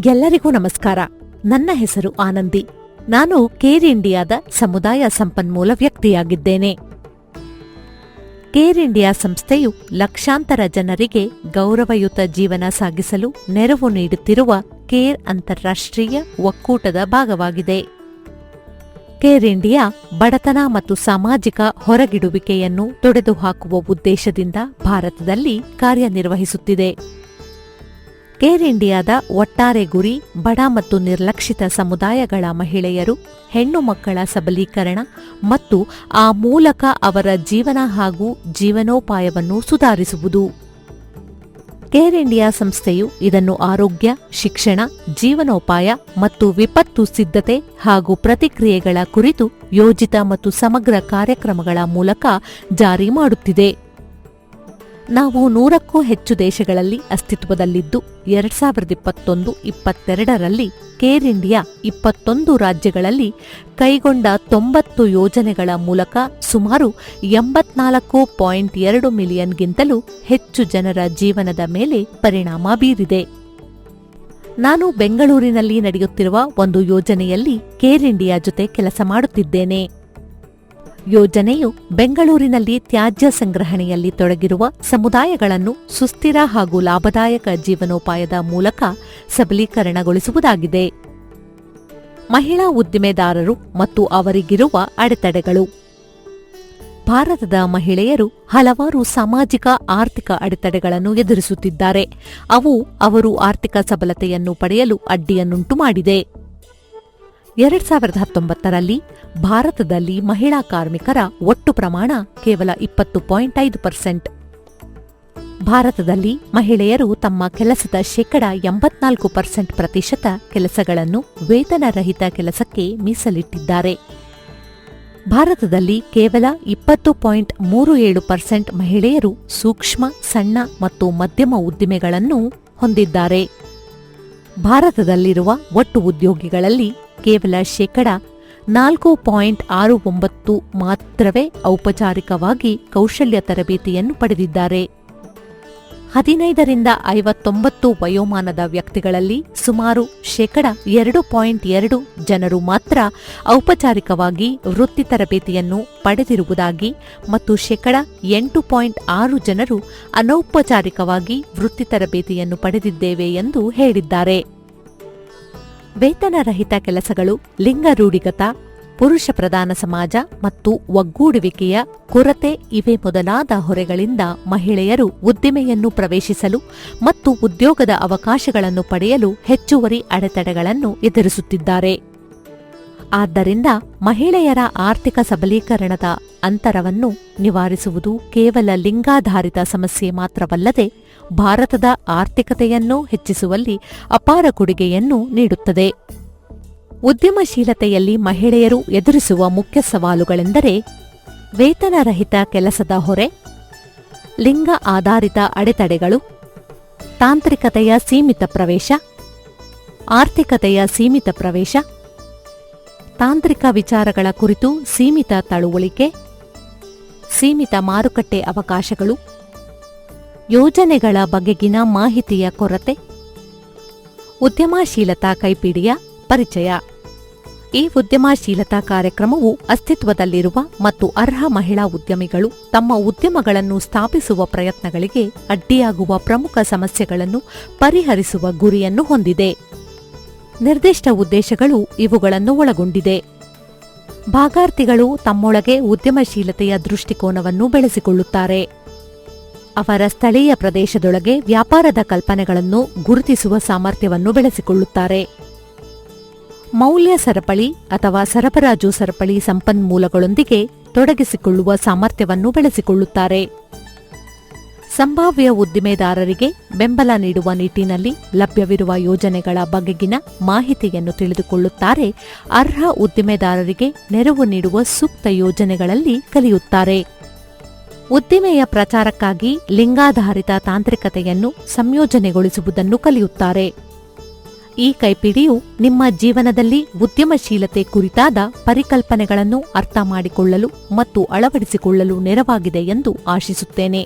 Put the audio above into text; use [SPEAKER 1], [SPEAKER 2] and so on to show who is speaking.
[SPEAKER 1] ಎಲ್ಲರಿಗೂ ನಮಸ್ಕಾರ. ನನ್ನ ಹೆಸರು ಆನಂದಿ. ನಾನು ಕೇರ್ ಇಂಡಿಯಾದ ಸಮುದಾಯ ಸಂಪನ್ಮೂಲ ವ್ಯಕ್ತಿಯಾಗಿದ್ದೇನೆ. ಕೇರ್ ಇಂಡಿಯಾ ಸಂಸ್ಥೆಯು ಲಕ್ಷಾಂತರ ಜನರಿಗೆ ಗೌರವಯುತ ಜೀವನ ಸಾಗಿಸಲು ನೆರವು ನೀಡುತ್ತಿರುವ ಕೇರ್ ಅಂತಾರಾಷ್ಟ್ರೀಯ ಒಕ್ಕೂಟದ ಭಾಗವಾಗಿದೆ. ಕೇರ್ ಇಂಡಿಯಾ ಬಡತನ ಮತ್ತು ಸಾಮಾಜಿಕ ಹೊರಗಿಡುವಿಕೆಯನ್ನು ತೊಡೆದುಹಾಕುವ ಉದ್ದೇಶದಿಂದ ಭಾರತದಲ್ಲಿ ಕಾರ್ಯನಿರ್ವಹಿಸುತ್ತಿದೆ. ಕೇರ್ ಇಂಡಿಯಾದ ಒಟ್ಟಾರೆ ಗುರಿ ಬಡ ಮತ್ತು ನಿರ್ಲಕ್ಷಿತ ಸಮುದಾಯಗಳ ಮಹಿಳೆಯರು, ಹೆಣ್ಣು ಮಕ್ಕಳ ಸಬಲೀಕರಣ ಮತ್ತು ಆ ಮೂಲಕ ಅವರ ಜೀವನ ಹಾಗೂ ಜೀವನೋಪಾಯವನ್ನು ಸುಧಾರಿಸುವುದು. ಕೇರ್ ಇಂಡಿಯಾ ಸಂಸ್ಥೆಯು ಇದನ್ನು ಆರೋಗ್ಯ, ಶಿಕ್ಷಣ, ಜೀವನೋಪಾಯ ಮತ್ತು ವಿಪತ್ತು ಸಿದ್ಧತೆ ಹಾಗೂ ಪ್ರತಿಕ್ರಿಯೆಗಳ ಕುರಿತು ಯೋಜಿತ ಮತ್ತು ಸಮಗ್ರ ಕಾರ್ಯಕ್ರಮಗಳ ಮೂಲಕ ಜಾರಿ ಮಾಡುತ್ತಿದೆ. ನಾವು 100ಕ್ಕೂ ಹೆಚ್ಚು ದೇಶಗಳಲ್ಲಿ ಅಸ್ತಿತ್ವದಲ್ಲಿದ್ದು 2021-22ರಲ್ಲಿ ಕೇರ್ ಇಂಡಿಯಾ 21 ರಾಜ್ಯಗಳಲ್ಲಿ ಕೈಗೊಂಡ 90 ಯೋಜನೆಗಳ ಮೂಲಕ ಸುಮಾರು 84.2 ಮಿಲಿಯನ್ಗಿಂತಲೂ ಹೆಚ್ಚು ಜನರ ಜೀವನದ ಮೇಲೆ ಪರಿಣಾಮ ಬೀರಿದೆ. ನಾನು ಬೆಂಗಳೂರಿನಲ್ಲಿ ನಡೆಯುತ್ತಿರುವ ಒಂದು ಯೋಜನೆಯಲ್ಲಿ ಕೇರ್ ಇಂಡಿಯಾ ಜೊತೆ ಕೆಲಸ ಮಾಡುತ್ತಿದ್ದೇನೆ. ಯೋಜನೆಯು ಬೆಂಗಳೂರಿನಲ್ಲಿ ತ್ಯಾಜ್ಯ ಸಂಗ್ರಹಣೆಯಲ್ಲಿ ತೊಡಗಿರುವ ಸಮುದಾಯಗಳನ್ನು ಸುಸ್ಥಿರ ಹಾಗೂ ಲಾಭದಾಯಕ ಜೀವನೋಪಾಯದ ಮೂಲಕ ಸಬಲೀಕರಣಗೊಳಿಸುವುದಾಗಿದೆ. ಮಹಿಳಾ ಉದ್ದಿಮೆದಾರರು ಮತ್ತು ಅವರಿಗಿರುವ ಅಡೆತಡೆಗಳು. ಭಾರತದ ಮಹಿಳೆಯರು ಹಲವಾರು ಸಾಮಾಜಿಕ ಆರ್ಥಿಕ ಅಡೆತಡೆಗಳನ್ನು ಎದುರಿಸುತ್ತಿದ್ದಾರೆ. ಅವು ಅವರು ಆರ್ಥಿಕ ಸಬಲತೆಯನ್ನು ಪಡೆಯಲು ಅಡ್ಡಿಯನ್ನುಂಟು ಮಾಡಿದೆ. 2019ರಲ್ಲಿ ಭಾರತದಲ್ಲಿ ಮಹಿಳಾ ಕಾರ್ಮಿಕರ ಒಟ್ಟು ಪ್ರಮಾಣ ಕೇವಲ 20.5%. ಭಾರತದಲ್ಲಿ ಮಹಿಳೆಯರು ತಮ್ಮ ಕೆಲಸದ 84% ಕೆಲಸಗಳನ್ನು ವೇತನರಹಿತ ಕೆಲಸಕ್ಕೆ ಮೀಸಲಿಟ್ಟಿದ್ದಾರೆ. ಭಾರತದಲ್ಲಿ ಕೇವಲ 20.37% ಮಹಿಳೆಯರು ಸೂಕ್ಷ್ಮ, ಸಣ್ಣ ಮತ್ತು ಮಧ್ಯಮ ಉದ್ದಿಮೆಗಳನ್ನು ಹೊಂದಿದ್ದಾರೆ. ಭಾರತದಲ್ಲಿರುವ ಒಟ್ಟು ಉದ್ಯೋಗಿಗಳಲ್ಲಿ ಕೇವಲ 4.69% ಮಾತ್ರವೇ ಔಪಚಾರಿಕವಾಗಿ ಕೌಶಲ್ಯ ತರಬೇತಿಯನ್ನು ಪಡೆದಿದ್ದಾರೆ. 15ರಿಂದ 59 ವಯೋಮಾನದ ವ್ಯಕ್ತಿಗಳಲ್ಲಿ ಸುಮಾರು 2.2% ಜನರು ಮಾತ್ರ ಔಪಚಾರಿಕವಾಗಿ ವೃತ್ತಿ ತರಬೇತಿಯನ್ನು ಪಡೆದಿರುವುದಾಗಿ ಮತ್ತು 8.6% ಜನರು ಅನೌಪಚಾರಿಕವಾಗಿ ವೃತ್ತಿ ತರಬೇತಿಯನ್ನು ಪಡೆದಿದ್ದೇವೆ ಎಂದು ಹೇಳಿದ್ದಾರೆ. ವೇತನರಹಿತ ಕೆಲಸಗಳು, ಲಿಂಗ ರೂಢಿಗತ, ಪುರುಷ ಪ್ರಧಾನ ಸಮಾಜ ಮತ್ತು ಒಗ್ಗೂಡುವಿಕೆಯ ಕೊರತೆ ಇವೇ ಮೊದಲಾದ ಹೊರೆಗಳಿಂದ ಮಹಿಳೆಯರು ಉದ್ದಿಮೆಯನ್ನು ಪ್ರವೇಶಿಸಲು ಮತ್ತು ಉದ್ಯೋಗದ ಅವಕಾಶಗಳನ್ನು ಪಡೆಯಲು ಹೆಚ್ಚುವರಿ ಅಡೆತಡೆಗಳನ್ನು ಎದುರಿಸುತ್ತಿದ್ದಾರೆ. ಆದ್ದರಿಂದ ಮಹಿಳೆಯರ ಆರ್ಥಿಕ ಸಬಲೀಕರಣದ ಅಂತರವನ್ನು ನಿವಾರಿಸುವುದು ಕೇವಲ ಲಿಂಗಾಧಾರಿತ ಸಮಸ್ಯೆ ಮಾತ್ರವಲ್ಲದೆ ಭಾರತದ ಆರ್ಥಿಕತೆಯನ್ನು ಹೆಚ್ಚಿಸುವಲ್ಲಿ ಅಪಾರ ಕೊಡುಗೆಯನ್ನು ನೀಡುತ್ತದೆ. ಉದ್ಯಮಶೀಲತೆಯಲ್ಲಿ ಮಹಿಳೆಯರು ಎದುರಿಸುವ ಮುಖ್ಯ ಸವಾಲುಗಳೆಂದರೆ ವೇತನರಹಿತ ಕೆಲಸದ ಹೊರೆ, ಲಿಂಗ ಆಧಾರಿತ ಅಡೆತಡೆಗಳು, ತಾಂತ್ರಿಕತೆಯ ಸೀಮಿತ ಪ್ರವೇಶ, ಆರ್ಥಿಕತೆಯ ಸೀಮಿತ ಪ್ರವೇಶ, ತಾಂತ್ರಿಕ ವಿಚಾರಗಳ ಕುರಿತು ಸೀಮಿತ ತಿಳುವಳಿಕೆ, ಸೀಮಿತ ಮಾರುಕಟ್ಟೆ ಅವಕಾಶಗಳು, ಯೋಜನೆಗಳ ಬಗೆಗಿನ ಮಾಹಿತಿಯ ಕೊರತೆ, ಉದ್ಯಮಶೀಲತಾ ಕೈಪಿಡಿಯ ಪರಿಚಯ. ಈ ಉದ್ಯಮಶೀಲತಾ ಕಾರ್ಯಕ್ರಮವು ಅಸ್ತಿತ್ವದಲ್ಲಿರುವ ಮತ್ತು ಅರ್ಹ ಮಹಿಳಾ ಉದ್ಯಮಿಗಳು ತಮ್ಮ ಉದ್ಯಮಗಳನ್ನು ಸ್ಥಾಪಿಸುವ ಪ್ರಯತ್ನಗಳಿಗೆ ಅಡ್ಡಿಯಾಗುವ ಪ್ರಮುಖ ಸಮಸ್ಯೆಗಳನ್ನು ಪರಿಹರಿಸುವ ಗುರಿಯನ್ನು ಹೊಂದಿದೆ. ನಿರ್ದಿಷ್ಟ ಉದ್ದೇಶಗಳು ಇವುಗಳನ್ನು ಒಳಗೊಂಡಿದೆ. ಭಾಗಾರ್ಥಿಗಳು ತಮ್ಮೊಳಗೆ ಉದ್ಯಮಶೀಲತೆಯ ದೃಷ್ಟಿಕೋನವನ್ನು ಬೆಳೆಸಿಕೊಳ್ಳುತ್ತಾರೆ. ಅವರ ಸ್ಥಳೀಯ ಪ್ರದೇಶದೊಳಗೆ ವ್ಯಾಪಾರದ ಕಲ್ಪನೆಗಳನ್ನು ಗುರುತಿಸುವ ಸಾಮರ್ಥ್ಯವನ್ನು ಬೆಳೆಸಿಕೊಳ್ಳುತ್ತಾರೆ. ಮೌಲ್ಯ ಸರಪಳಿ ಅಥವಾ ಸರಬರಾಜು ಸರಪಳಿ ಸಂಪನ್ಮೂಲಗಳೊಂದಿಗೆ ತೊಡಗಿಸಿಕೊಳ್ಳುವ ಸಾಮರ್ಥ್ಯವನ್ನು ಬೆಳೆಸಿಕೊಳ್ಳುತ್ತಾರೆ. ಸಂಭಾವ್ಯ ಉದ್ದಿಮೆದಾರರಿಗೆ ಬೆಂಬಲ ನೀಡುವ ನಿಟ್ಟಿನಲ್ಲಿ ಲಭ್ಯವಿರುವ ಯೋಜನೆಗಳ ಬಗೆಗಿನ ಮಾಹಿತಿಯನ್ನು ತಿಳಿದುಕೊಳ್ಳುತ್ತಾರೆ. ಅರ್ಹ ಉದ್ದಿಮೆದಾರರಿಗೆ ನೆರವು ನೀಡುವ ಸೂಕ್ತ ಯೋಜನೆಗಳಲ್ಲಿ ಕಲಿಯುತ್ತಾರೆ. ಉದ್ದಿಮೆಯ ಪ್ರಚಾರಕ್ಕಾಗಿ ಲಿಂಗಾಧಾರಿತ ತಾಂತ್ರಿಕತೆಯನ್ನು ಸಂಯೋಜನೆಗೊಳಿಸುವುದನ್ನು ಕಲಿಯುತ್ತಾರೆ. ಈ ಕೈಪಿಡಿಯು ನಿಮ್ಮ ಜೀವನದಲ್ಲಿ ಉದ್ಯಮಶೀಲತೆ ಕುರಿತಾದ ಪರಿಕಲ್ಪನೆಗಳನ್ನು ಅರ್ಥ ಮಾಡಿಕೊಳ್ಳಲು ಮತ್ತು ಅಳವಡಿಸಿಕೊಳ್ಳಲು ನೆರವಾಗಿದೆ ಎಂದು ಆಶಿಸುತ್ತೇನೆ.